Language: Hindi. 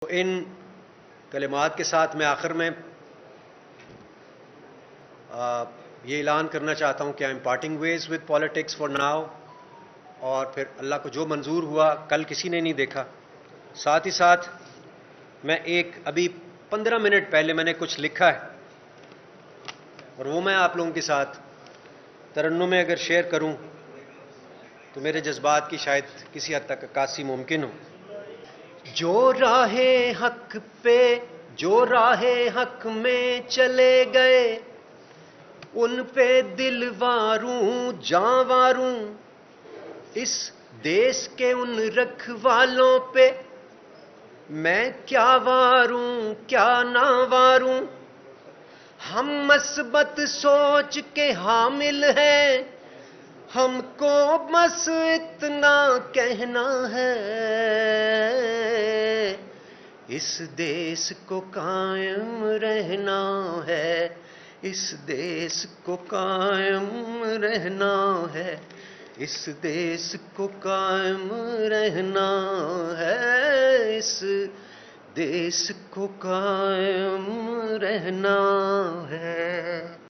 इन कलिमात के साथ मैं आखिर में ये ऐलान करना चाहता हूं कि I am parting ways with politics for now, और फिर अल्लाह को जो मंजूर हुआ कल किसी ने नहीं देखा। साथ ही साथ मैं अभी 15 मिनट पहले मैंने कुछ लिखा है और वो मैं आप लोगों के साथ तरन्नुम में अगर शेयर करूं तो मेरे जज्बात की शायद किसी हद तक अक्कासी मुमकिन हो। जो राहे हक पे, जो राहे हक में चले गए, उन पे दिल वारूं जां वारूं, इस देश के उन रखवालों पे मैं क्या वारूं क्या ना वारूं। हम मस्बत सोच के हामिल हैं, हमको बस इतना कहना है, इस देश को कायम रहना है, इस देश को कायम रहना है, इस देश को कायम रहना है, इस देश को कायम रहना है।